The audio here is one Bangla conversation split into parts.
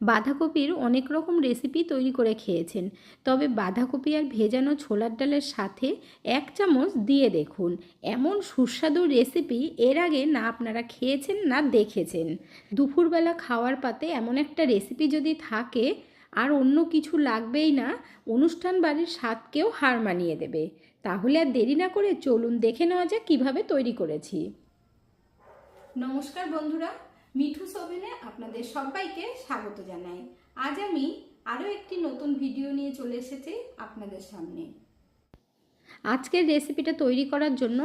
বাঁধাকপির অনেক রকম রেসিপি তৈরি করে খেয়েছেন, তবে বাঁধাকপি আর ভেজানো ছোলার ডালের সাথে 1 চামচ দিয়ে দেখুন। এমন সুস্বাদু রেসিপি এর আগে না আপনারা খেয়েছেন না দেখেছেন। দুপুরবেলা খাওয়ার পাতে এমন একটা রেসিপি যদি থাকে আর অন্য কিছু লাগবেই না, অনুষ্ঠান বাড়ির স্বাদকেও হার মানিয়ে দেবে। তাহলে আর দেরি না করে চলুন দেখে নেওয়া যাক কীভাবে তৈরি করেছি। নমস্কার বন্ধুরা, মিঠুস ওভেনে আপনাদের সবাইকে স্বাগত জানাই। আজ আমি আরও একটি নতুন ভিডিও নিয়ে চলে এসেছি আপনাদের সামনে। আজকের রেসিপিটা তৈরি করার জন্য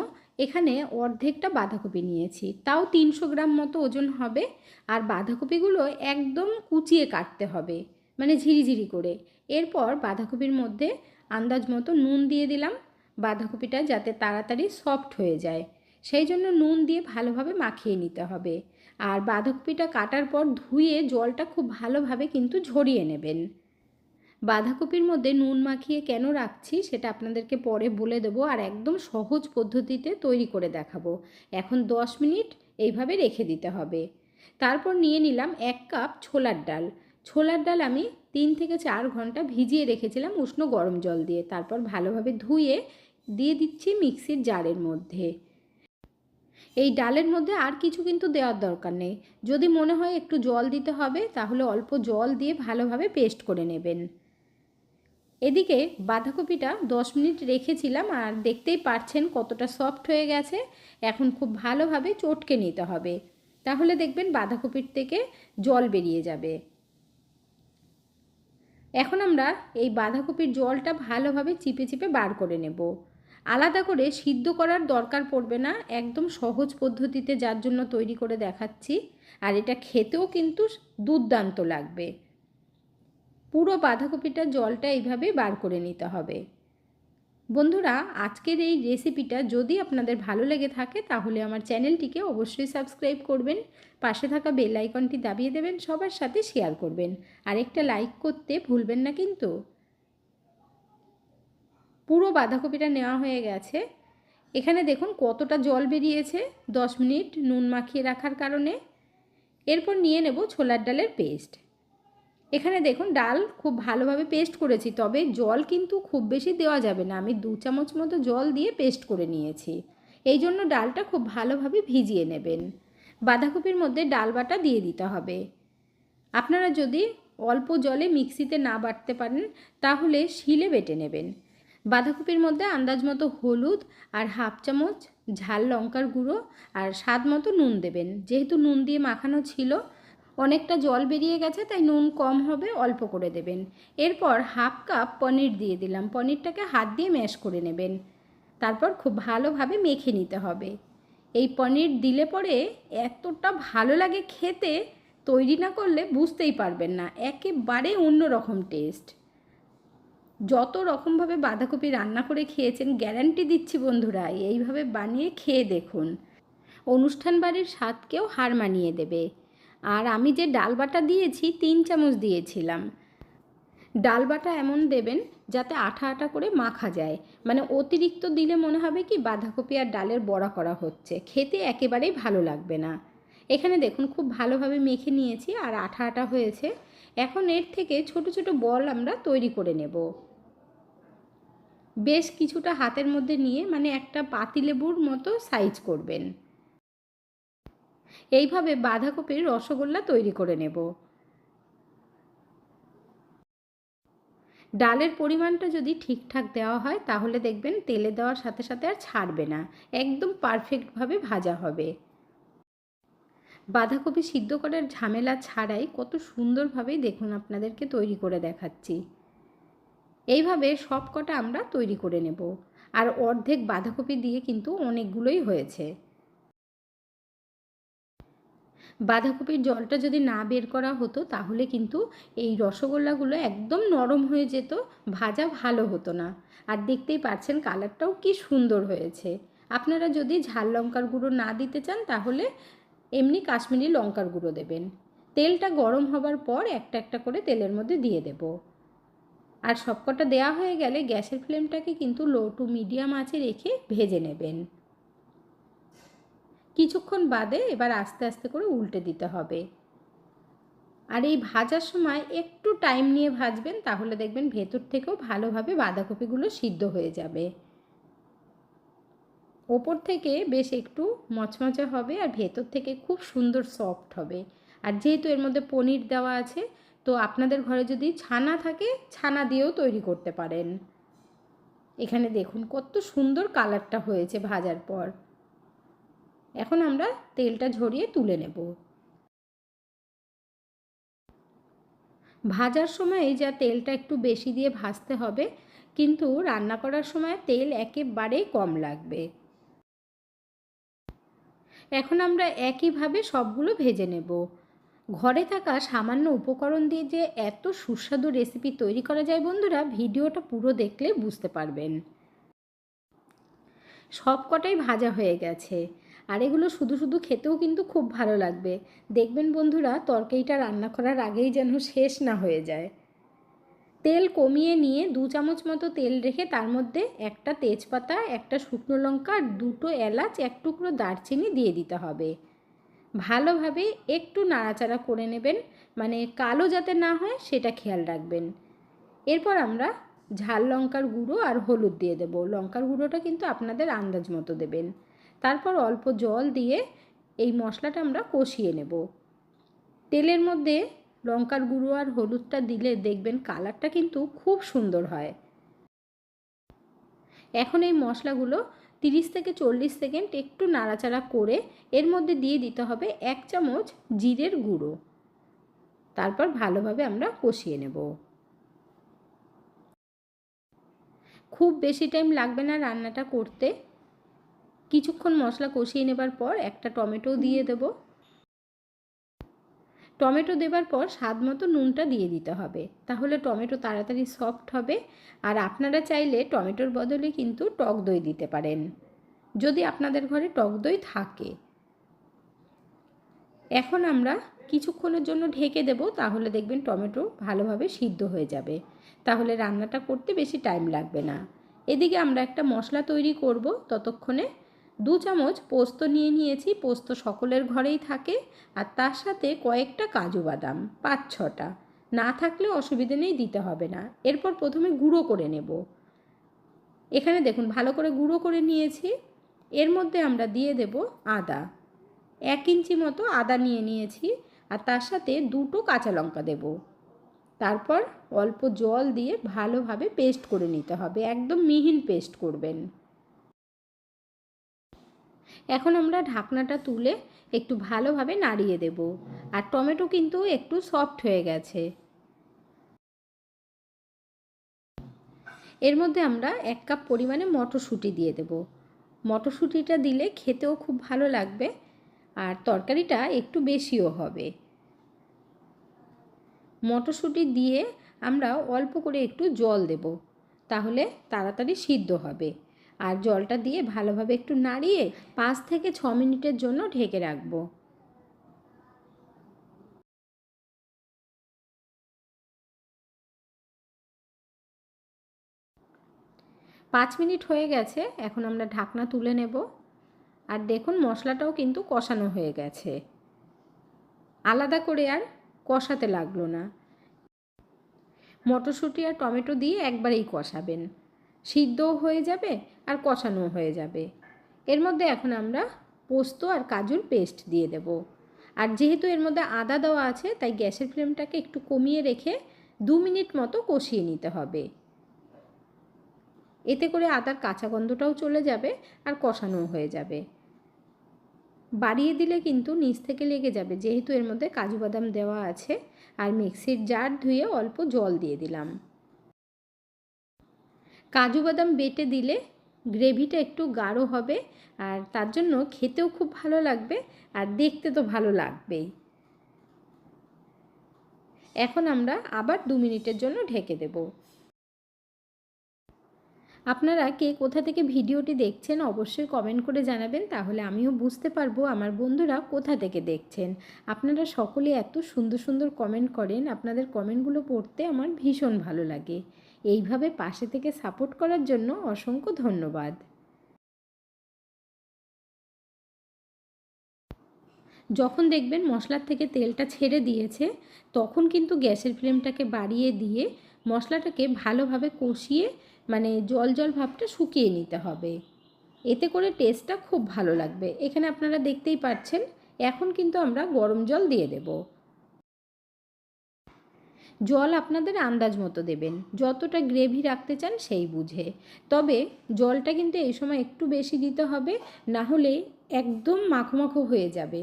এখানে অর্ধেকটা বাঁধাকপি নিয়েছি, তাও 300 গ্রাম মতো ওজন হবে। আর বাঁধাকপিগুলো একদম কুচিয়ে কাটতে হবে, মানে ঝিরিঝিরি করে। এরপর বাঁধাকপির মধ্যে আন্দাজ মতো নুন দিয়ে দিলাম, বাঁধাকপিটা যাতে তাড়াতাড়ি সফট হয়ে যায় সেই জন্য নুন দিয়ে ভালোভাবে মাখিয়ে নিতে হবে। আর বাঁধাকপিটা কাটার পর ধুয়ে জলটা খুব ভালোভাবে কিন্তু ঝরিয়ে নেবেন। বাঁধাকপির মধ্যে নুন মাখিয়ে কেন রাখছি সেটা আপনাদেরকে পরে বলে দেবো, আর একদম সহজ পদ্ধতিতে তৈরি করে দেখাবো। এখন 10 মিনিট এইভাবে রেখে দিতে হবে। তারপর নিয়ে নিলাম 1 কাপ ছোলার ডাল। ছোলার ডাল আমি 3 থেকে 4 ঘন্টা ভিজিয়ে রেখেছিলাম উষ্ণ গরম জল দিয়ে। তারপর ভালোভাবে ধুয়ে দিয়ে দিচ্ছি মিক্সির জারের মধ্যে। এই ডালের মধ্যে আর কিছু কিন্তু দেওয়ার দরকার নেই। যদি মনে হয় একটু জল দিতে হবে তাহলে অল্প জল দিয়ে ভালোভাবে পেস্ট করে নেবেন। এদিকে বাঁধাকপিটা 10 মিনিট রেখেছিলাম, আর দেখতেই পাচ্ছেন কতটা সফট হয়ে গেছে। এখন খুব ভালোভাবে চটকে নিতে হবে, তাহলে দেখবেন বাঁধাকপির থেকে জল বেরিয়ে যাবে। এখন আমরা এই বাঁধাকপির জলটা ভালোভাবে চিপে চিপে বার করে নেব। আলাদা করে সিদ্ধ করার দরকার পড়বে না, একদম সহজ পদ্ধতিতে যার জন্য তৈরি করে দেখাচ্ছি। আর এটা খেতেও কিন্তু দুর্দান্ত লাগবে। পুরো বাঁধাকপিটার জলটা এইভাবে বার করে নিতে হবে। বন্ধুরা, আজকের এই রেসিপিটা যদি আপনাদের ভালো লেগে থাকে তাহলে আমার চ্যানেলটিকে অবশ্যই সাবস্ক্রাইব করবেন, পাশে থাকা বেল আইকনটি দাবিয়ে দেবেন, সবার সাথে শেয়ার করবেন, আর একটা লাইক করতে ভুলবেন না কিন্তু। পুরো বাঁধাকপিটা নেওয়া হয়ে গেছে। এখানে দেখুন কতটা জল বেরিয়েছে 10 মিনিট নুন মাখিয়ে রাখার কারণে। এরপর নিয়ে নেব ছোলার ডালের পেস্ট। এখানে দেখুন ডাল খুব ভালোভাবে পেস্ট করেছি, তবে জল কিন্তু খুব বেশি দেওয়া যাবে না। আমি 2 চামচ মতো জল দিয়ে পেস্ট করে নিয়েছি। এই জন্য ডালটা খুব ভালোভাবে ভিজিয়ে নেবেন। বাঁধাকপির মধ্যে ডাল বাটা দিয়ে দিতে হবে। আপনারা যদি অল্প জলে মিক্সিতে না বাটতে পারেন তাহলে শিলে বেটে নেবেন। বাঁধাকপির মধ্যে আন্দাজ মতো হলুদ আর 1/2 চামচ ঝাল লঙ্কার গুঁড়ো আর স্বাদ মতো নুন দেবেন। যেহেতু নুন দিয়ে মাখানো ছিল, অনেকটা জল বেরিয়ে গেছে, তাই নুন কম হবে, অল্প করে দেবেন। এরপর 1/2 কাপ পনির দিয়ে দিলাম। পনিরটাকে হাত দিয়ে ম্যাশ করে নেবেন। তারপর খুব ভালোভাবে মেখে নিতে হবে। এই পনির দিলে পরে এতটা ভালো লাগে খেতে, তৈরি না করলে বুঝতেই পারবেন না, একেবারে অন্য রকম টেস্ট। যত রকমভাবে বাঁধাকপি রান্না করে খেয়েছেন গ্যারান্টি দিচ্ছি বন্ধুরা, এইভাবে বানিয়ে খেয়ে দেখুন। অনুষ্ঠান বাড়ির স্বাদকেও হার মানিয়ে দেবে। আর আমি যে ডাল বাটা দিয়েছি 3 চামচ দিয়েছিলাম। ডাল বাটা এমন দেবেন যাতে আঠা আঠা করে মাখা যায়, মানে অতিরিক্ত দিলে মনে হবে কি বাঁধাকপি আর ডালের বড়া করা হচ্ছে, খেতে একেবারেই ভালো লাগবে না। এখানে দেখুন খুব ভালোভাবে মেখে নিয়েছি আর আঠা আঠা হয়েছে। এখন এর থেকে ছোট ছোট বল আমরা তৈরি করে নেব। বেশ কিছুটা হাতের মধ্যে নিয়ে, মানে একটা পাতিলেবুর মতো সাইজ করবেন। এইভাবে বাঁধাকপির রসগোল্লা তৈরি করে নেব। ডালের পরিমাণটা যদি ঠিকঠাক দেওয়া হয় তাহলে দেখবেন তেলে দেওয়ার সাথে সাথে আর ছাড়বে না, একদম পারফেক্টভাবে ভাজা হবে। বাঁধাকপি সিদ্ধ করার ঝামেলা ছাড়াই কত সুন্দরভাবেই দেখুন আপনাদেরকে তৈরি করে দেখাচ্ছি। এইভাবে সব কটা আমরা তৈরি করে নেব। আর অর্ধেক বাঁধাকপি দিয়ে কিন্তু অনেকগুলোই হয়েছে। বাঁধাকপির জলটা যদি না বের করা হতো তাহলে কিন্তু এই রসগোল্লাগুলো একদম নরম হয়ে যেত, ভাজা ভালো হতো না। আর দেখতেই পাচ্ছেন কালারটাও কি সুন্দর হয়েছে। আপনারা যদি ঝাল লঙ্কার গুঁড়ো না দিতে চান তাহলে এমনি কাশ্মীরি লঙ্কার গুঁড়ো দেবেন। তেলটা গরম হবার পর একটা একটা করে তেলের মধ্যে দিয়ে দেব। আর সবকটা দেওয়া হয়ে গেলে গ্যাসের ফ্লেমটাকে কিন্তু লো টু মিডিয়াম আঁচে রেখে ভেজে নেবেন। কিছুক্ষণ বাদে এবার আস্তে আস্তে করে উল্টে দিতে হবে। আর এই ভাজার সময় একটু টাইম নিয়ে ভাজবেন, তাহলে দেখবেন ভেতর থেকেও ভালোভাবে বাঁধাকপিগুলো সিদ্ধ হয়ে যাবে। ওপর থেকে বেশ একটু মচমচে হবে আর ভেতর থেকে খুব সুন্দর সফট হবে। আর যেহেতু এর মধ্যে পনির দেওয়া আছে, তো আপনাদের ঘরে যদি ছানা থাকে ছানা দিয়েও তৈরি করতে পারেন। এখানে দেখুন কত সুন্দর কালারটা হয়েছে ভাজার পর। এখন আমরা তেলটা ঝরিয়ে তুলে নেব। ভাজার সময় যা তেলটা একটু বেশি দিয়ে ভাজতে হবে, কিন্তু রান্না করার সময় তেল একেবারেই কম লাগবে। এখন আমরা একইভাবে সবগুলো ভেজে নেব। ঘরে থাকা সামান্য উপকরণ দিয়ে যে এত সুস্বাদু রেসিপি তৈরি করা যায় বন্ধুরা, ভিডিওটা পুরো দেখলে বুঝতে পারবেন। সব কটাই ভাজা হয়ে গেছে, আর এগুলো শুধু শুধু খেতেও কিন্তু খুব ভালো লাগবে। দেখবেন বন্ধুরা, তরকারিটা রান্না করার আগেই যেন শেষ না হয়ে যায়। তেল কমিয়ে নিয়ে 2 চামচ মতো তেল রেখে তার মধ্যে একটা তেজপাতা, একটা শুকনো লঙ্কা, 2টো এলাচ, 1 টুকরো দারচিনি দিয়ে দিতে হবে। ভালোভাবে একটু নাড়াচাড়া করে নেবেন, মানে কালো যাতে না হয় সেটা খেয়াল রাখবেন। এরপর আমরা ঝাল লঙ্কার গুঁড়ো আর হলুদ দিয়ে দেব। লঙ্কার গুঁড়োটা কিন্তু আপনাদের আন্দাজ মতো দেবেন। তারপর অল্প জল দিয়ে এই মশলাটা আমরা কষিয়ে নেব। তেলের মধ্যে লঙ্কার গুঁড়ো আর হলুদটা দিলে দেখবেন কালারটা কিন্তু খুব সুন্দর হয়। এখন এই মশলাগুলো 30 থেকে 40 সেকেন্ড একটু নাড়াচাড়া করে এর মধ্যে দিয়ে দিতে হবে 1 চামচ জিরের গুঁড়ো। তারপর ভালোভাবে আমরা কষিয়ে নেব। খুব বেশি টাইম লাগবে না রান্নাটা করতে। কিছুক্ষণ মশলা কষিয়ে নেবার পর একটা টমেটো দিয়ে দেব। টমেটো দেবার পর স্বাদ মতো নুনটা দিয়ে দিতে হবে, তাহলে টমেটো তাড়াতাড়ি সফট হবে। আর আপনারা চাইলে টমেটোর বদলে কিন্তু টক দই দিতে পারেন, যদি আপনাদের ঘরে টক দই থাকে। এখন আমরা কিছুক্ষণের জন্য ঢেকে দেব, তাহলে দেখবেন টমেটো ভালোভাবে সিদ্ধ হয়ে যাবে। তাহলে রান্নাটা করতে বেশি টাইম লাগবে না। এদিকে আমরা একটা মশলা তৈরি করব। ততক্ষণে 2 চামচ পোস্ত নিয়ে নিয়েছি। পোস্ত সকলের ঘরেই থাকে। আর তার সাথে কয়েকটা কাজু বাদাম, 5-6টা। না থাকলে অসুবিধে নেই, দিতে হবে না। এরপর প্রথমে গুঁড়ো করে নেব। এখানে দেখুন ভালো করে গুঁড়ো করে নিয়েছি। এর মধ্যে আমরা দিয়ে দেব আদা। 1 ইঞ্চি মতো আদা নিয়ে নিয়েছি, আর তার সাথে 2টো কাঁচা লঙ্কা দেব। তারপর অল্প জল দিয়ে ভালোভাবে পেস্ট করে নিতে হবে, একদম মিহিন পেস্ট করবেন। এখন আমরা ঢাকনাটা তুলে একটু ভালোভাবে নাড়িয়ে দেব। আর টমেটো কিন্তু একটু সফট হয়ে গেছে। এর মধ্যে আমরা 1 কাপ পরিমাণে মটরশুঁটি দিয়ে দেব। মটরশুঁটিটা দিলে খেতেও খুব ভালো লাগবে, আর তরকারিটা একটু বেশিও হবে। মটরশুঁটি দিয়ে আমরা অল্প করে একটু জল দেব, তাহলে তাড়াতাড়ি সিদ্ধ হবে। আর জলটা দিয়ে ভালোভাবে একটু নাড়িয়ে 5 থেকে 6 মিনিটের জন্য ঢেকে রাখব। 5 মিনিট হয়ে গেছে। এখন আমরা ঢাকনা তুলে নেব। আর দেখুন মশলাটাও কিন্তু কষানো হয়ে গেছে, আলাদা করে আর কষাতে লাগলো না। মটরশুঁটি আর টমেটো দিয়ে একবারেই কষাবেন, সিদ্ধও হয়ে যাবে আর কষানোও হয়ে যাবে। এর মধ্যে এখন আমরা পোস্ত আর কাজুর পেস্ট দিয়ে দেব। আর যেহেতু এর মধ্যে আদা দেওয়া আছে, তাই গ্যাসের ফ্লেমটাকে একটু কমিয়ে রেখে 2 মিনিট মতো কষিয়ে নিতে হবে। এতে করে আদার কাঁচা গন্ধটাও চলে যাবে আর কষানোও হয়ে যাবে। বাড়িয়ে দিলে কিন্তু নিচ থেকে লেগে যাবে, যেহেতু এর মধ্যে কাজু বাদাম দেওয়া আছে। আর মিক্সির জার ধুয়ে অল্প জল দিয়ে দিলাম। কাজু বাদাম বেটে দিলে গ্রেভিটা একটু গাঢ় হবে, আর তার জন্য খেতেও খুব ভালো লাগবে, আর দেখতে তো ভালো লাগবেই। এখন আমরা আবার 2 মিনিটের জন্য ঢেকে দেব। আপনারা কে কোথা থেকে ভিডিওটি দেখছেন অবশ্যই কমেন্ট করে জানাবেন, তাহলে আমিও বুঝতে পারবো আমার বন্ধুরা কোথা থেকে দেখছেন। আপনারা সকলে এত সুন্দর সুন্দর কমেন্ট করেন, আপনাদের কমেন্টগুলো পড়তে আমার ভীষণ ভালো লাগে। এইভাবে পাশে থেকে সাপোর্ট করার জন্য অসংখ্য ধন্যবাদ। যখন দেখবেন মশলার থেকে তেলটা ছেড়ে দিয়েছে তখন কিন্তু গ্যাসের ফ্লেমটাকে বাড়িয়ে দিয়ে মশলাটাকে ভালোভাবে কষিয়ে মানে জল জল ভাবটা শুকিয়ে নিতে হবে। এতে করে টেস্টটা খুব ভালো লাগবে। এখানে আপনারা দেখতেই পাচ্ছেন এখন কিন্তু আমরা গরম জল দিয়ে দেব। জল আপনাদের আন্দাজ মতো দেবেন, যতটা গ্রেভি রাখতে চান সেই বুঝে। তবে জলটা কিন্তু এই সময় একটু বেশি দিতে হবে, না হলে একদম মাখো মাখো হয়ে যাবে।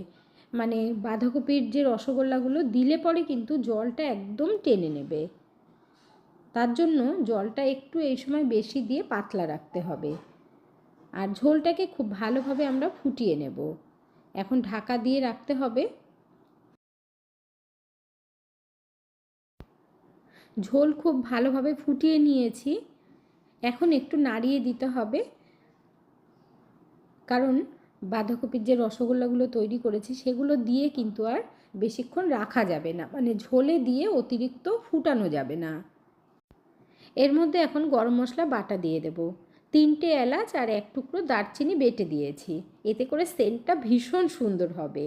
মানে বাঁধাকপির যে রসগোল্লাগুলো দিলে পরে কিন্তু জলটা একদম টেনে নেবে। তার জন্য জলটা একটু এই সময় বেশি দিয়ে পাতলা রাখতে হবে। আর ঝোলটাকে খুব ভালোভাবে আমরা ফুটিয়ে নেব। এখন ঢাকা দিয়ে রাখতে হবে। ঝোল খুব ভালোভাবে ফুটিয়ে নিয়েছি। এখন একটু নাড়িয়ে দিতে হবে, কারণ বাঁধাকপির যে রসগোল্লাগুলো তৈরি করেছি সেগুলো দিয়ে কিন্তু আর বেশিক্ষণ রাখা যাবে না, মানে ঝোলে দিয়ে অতিরিক্ত ফুটানো যাবে না। এর মধ্যে এখন গরম মশলা বাটা দিয়ে দেব। 3টে এলাচ আর 1 টুকরো দারচিনি বেটে দিয়েছি, এতে করে সেন্টটা ভীষণ সুন্দর হবে।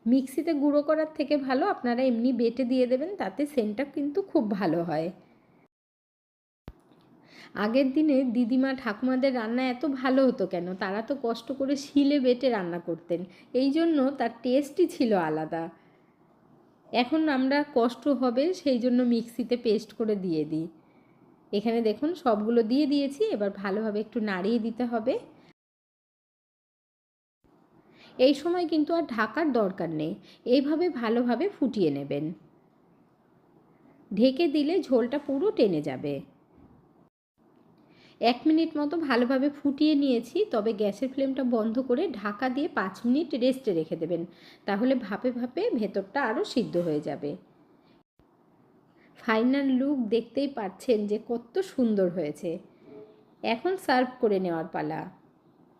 মিক্সিতে গুঁড়ো করার থেকে ভালো আপনারা এমনি বেটে দিয়ে দেবেন, তাতে সেন্টটা কিন্তু খুব ভালো হয়। আগের দিনে দিদিমা ঠাকুমাদের রান্না এত ভালো হতো কেন? তারা তো কষ্ট করে শিলে বেটে রান্না করতেন, এই জন্য তার টেস্টই ছিল আলাদা। এখন আমরা কষ্ট হবে সেই জন্য মিক্সিতে পেস্ট করে দিয়ে দিই। এখানে দেখুন সবগুলো দিয়ে দিয়েছি, এবার ভালোভাবে একটু নাড়িয়ে দিতে হবে। এই সময় কিন্তু আর ঢাকার দরকার নেই, এইভাবে ভালোভাবে ফুটিয়ে নেবেন। ঢেকে দিলে ঝোলটা পুরো টেনে যাবে। 1 মিনিট মতো ভালোভাবে ফুটিয়ে নিয়েছি, তবে গ্যাসের ফ্লেমটা বন্ধ করে ঢাকা দিয়ে 5 মিনিট রেস্টে রেখে দেবেন, তাহলে ভাপে ভাপে ভেতরটা আরও সিদ্ধ হয়ে যাবে। ফাইনাল লুক দেখতেই পাচ্ছেন যে কত সুন্দর হয়েছে। এখন সার্ভ করে নেওয়ার পালা।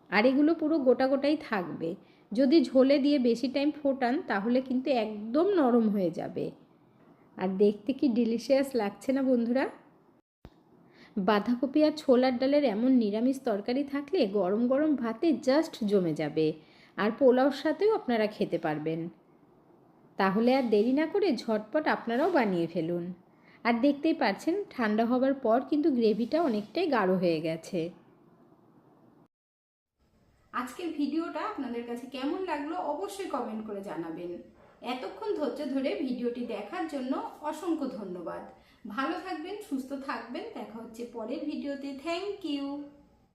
আর এগুলো পুরো গোটা গোটাই থাকবে। যদি ঝোলে দিয়ে বেশি টাইম ফোটান তাহলে কিন্তু একদম নরম হয়ে যাবে। আর দেখতে কি ডিলিশিয়াস লাগছে না বন্ধুরা? বাঁধাকপি আর ছোলার ডালের এমন নিরামিষ তরকারি থাকলে গরম গরম ভাতে জাস্ট জমে যাবে, আর পোলাওর সাথেও আপনারা খেতে পারবেন। তাহলে আর দেরি না করে ঝটপট আপনারাও বানিয়ে ফেলুন। আর দেখতেই পাচ্ছেন ঠান্ডা হবার পর কিন্তু গ্রেভিটা অনেকটাই গাঢ় হয়ে গেছে। আজকের ভিডিওটা আপনাদের কাছে কেমন লাগলো অবশ্যই কমেন্ট করে জানাবেন। এতক্ষণ ধৈর্য ধরে ভিডিওটি দেখার জন্য অসংখ্য ধন্যবাদ। ভালো থাকবেন, সুস্থ থাকবেন, দেখা হচ্ছে পরের ভিডিওতে। Thank you.